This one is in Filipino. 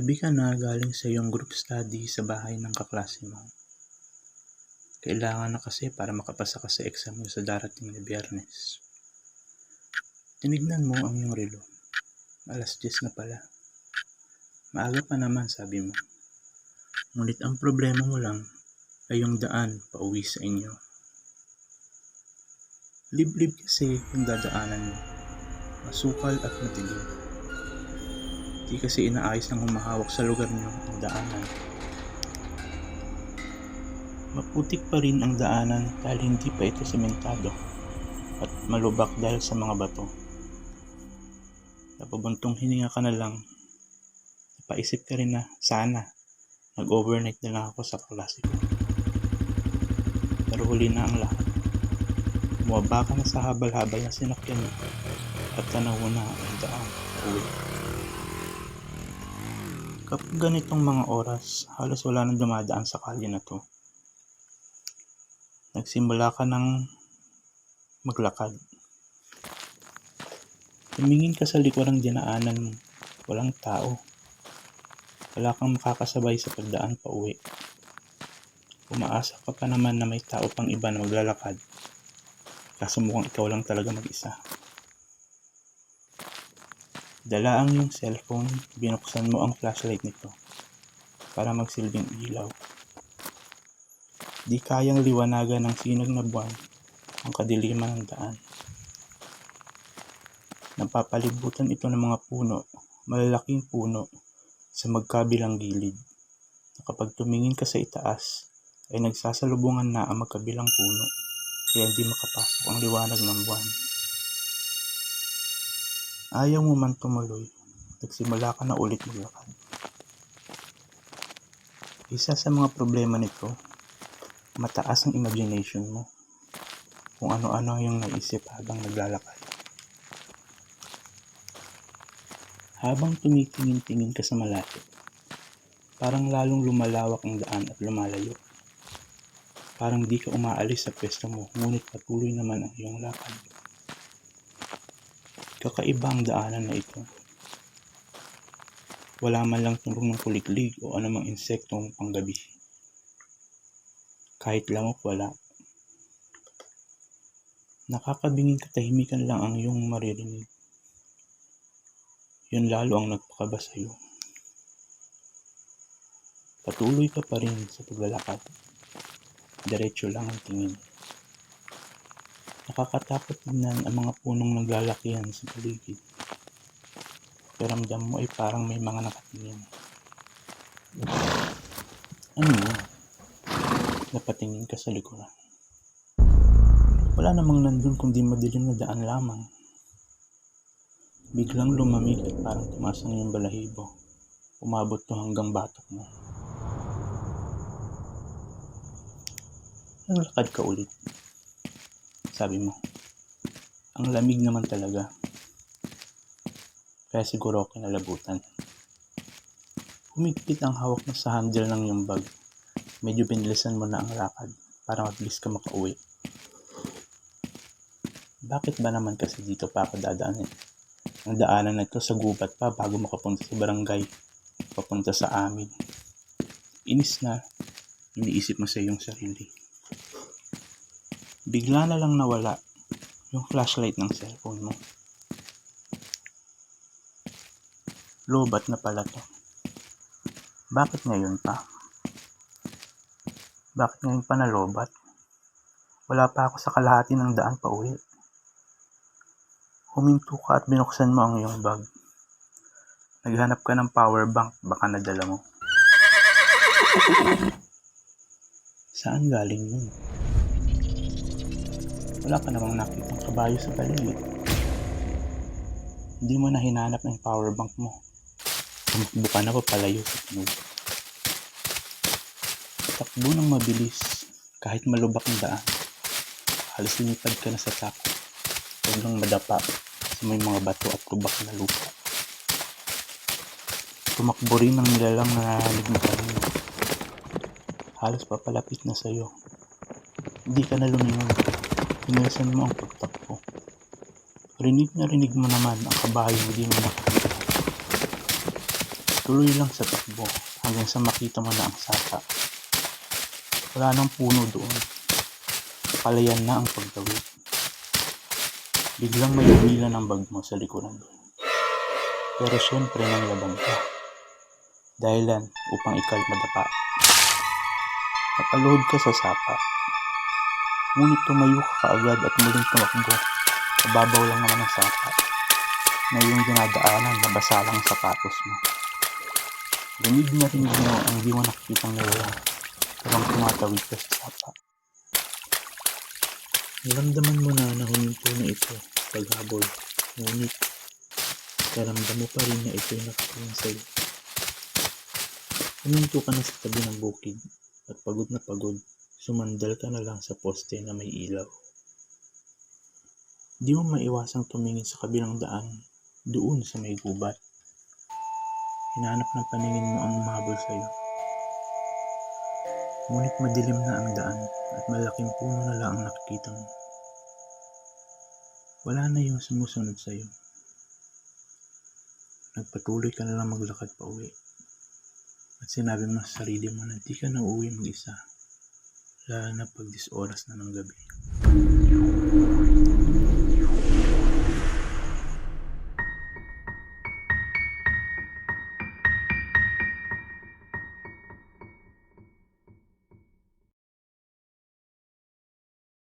Gabi ka na galing sa iyong group study sa bahay ng kaklase mo. Kailangan na kasi para makapasa ka sa exam mo sa darating na Biyernes. Tinignan mo ang iyong relo. 10:00 na pala. Maaga pa naman, sabi mo. Ngunit ang problema mo lang ay yung daan pauwi sa inyo. Liblib kasi yung dadaanan mo. Masukal at madilim. Di kasi inaayos ng humahawak sa lugar niyo ang daanan. Maputik pa rin ang daanan dahil hindi pa ito sementado at malubak dahil sa mga bato. Napabuntong hininga ka na lang. Napaisip ka rin na sana nag-overnight na lang ako sa klase ko. Pero huli na ang lahat. Bumaba ka na sa habal-habal na sinakyan mo at tanaw na ang daan uwi. Kapag ganitong mga oras, halos wala nang dumadaan sa kalye na to. Nagsimula ka ng maglakad. Tumingin ka sa likurang dinaanan mo. Walang tao. Wala kang makakasabay sa pagdaan pa uwi. Umaasa ka pa naman na may tao pang iba na maglalakad. Kaso mukhang ikaw lang talaga mag-isa. Dala ang iyong cellphone, binuksan mo ang flashlight nito para magsilbing ilaw. Di kayang liwanagan ng sinag na buwan ang kadiliman ng daan. Napapalibutan ito ng mga puno, malalaking puno sa magkabilang gilid. Na kapag tumingin ka sa itaas, ay nagsasalubungan na ang magkabilang puno, kaya hindi makapasok ang liwanag ng buwan. Ayaw mo man tumuloy, nagsimula ka na ulit maglakad. Isa sa mga problema nito, mataas ang imagination mo. Kung ano-ano yung naisip habang naglalakad. Habang tumitingin-tingin ka sa malapit, parang lalong lumalawak ang daan at lumalayo. Parang di ka umaalis sa pwesto mo, ngunit patuloy naman ang iyong lakad. Kakaiba ang daanan na ito. Wala man lang tunog ng kuliglig o anumang insektong panggabi. Kahit lamok wala. Nakakabinging katahimikan lang ang iyong maririnig. Yun lalo ang nagpakaba sa'yo. Patuloy ka pa rin sa paglalakad. Diretso lang ang tingin. Nakakatakot tingnan ang mga punong naglalakihan sa paligid. Pakiramdam mo ay parang may mga nakatingin. Ano yun? Napatingin ka sa likuran. Wala namang nandun kundi madilim na daan lamang. Biglang lumamig at parang tumaas ang iyong balahibo. Umabot to hanggang batok mo. Naglakad ka ulit. Sabi mo, ang lamig naman talaga. Kaya siguro ako kinalabutan. Humigpit ang hawak mo sa handle ng iyong bag. Medyo binilisan mo na ang lakad para mabilis ka makauwi. Bakit ba naman kasi dito pa ako dadaanin? Ang daanan na ito sa gubat pa bago makapunta sa barangay, papunta sa amin. Inis na, iniisip mo sa iyong sarili. Bigla na lang nawala yung flashlight ng cellphone mo. Lobat na pala to. Bakit ngayon pa? Bakit ngayon pa nalobat? Wala pa ako sa kalahati ng daan pa uwi. Huminto ka at binuksan mo ang iyong bag. Naghanap ka ng power bank, baka nadala mo. Saan galing yun? Wala ka namang nakitang kabayo sa paligid. Hindi mo na hinanap ang power bank mo. Tumakbo ka na papalayo sa tunog. Takbo ng mabilis, kahit malubak ang daan. Halos lumipad ka na sa tako. Huwag lang madapa sa may mga bato at lubak na lupa. Tumakbo rin ang nilalang na nanalig na kanina. Halos papalapit na sa'yo. Hindi ka na lumingon. Pinilasan mo ang pagtakbo. Rinig na rinig mo naman ang kabayo hindi mo nakita. Tuloy lang sa takbo hanggang sa makita mo na ang sapa. Wala nang puno doon. Palayan na ang pagtawid. Biglang may humila ng bag mo sa likuran. Pero syempre nanglaban ka. Dahilan upang ika'y madapa. Napaluhod ka sa sapa. Ngunit tumayo ka kaagad at muling tumakbo. Kababaw lang naman ang sapa na iyong dinadaanan na basa lang ang sapatos mo. Rinig na rinig mo ang di mo nakikitang nilalang habang tumatawid ka sa sapa. Naramdaman mo na huminto na ito paghabol, ngunit naramdam mo pa rin na ito'y nakatingin sa'yo. Huminto ka na sa tabi ng bukid at pagod na pagod, sumandal ka na lang sa poste na may ilaw. Di mo maiwasang tumingin sa kabilang daan, doon sa may gubat. Hinahanap ng paningin mo ang umabol sa'yo. Ngunit madilim na ang daan at malaking puno na lang ang nakikita mo. Wala na yung sumusunod sa'yo. Nagpatuloy ka na lang maglakad pa uwi. At sinabi mo sa sarili mo na di ka na uuwi mag-isa. Lalo na pag 10 oras na ng gabi.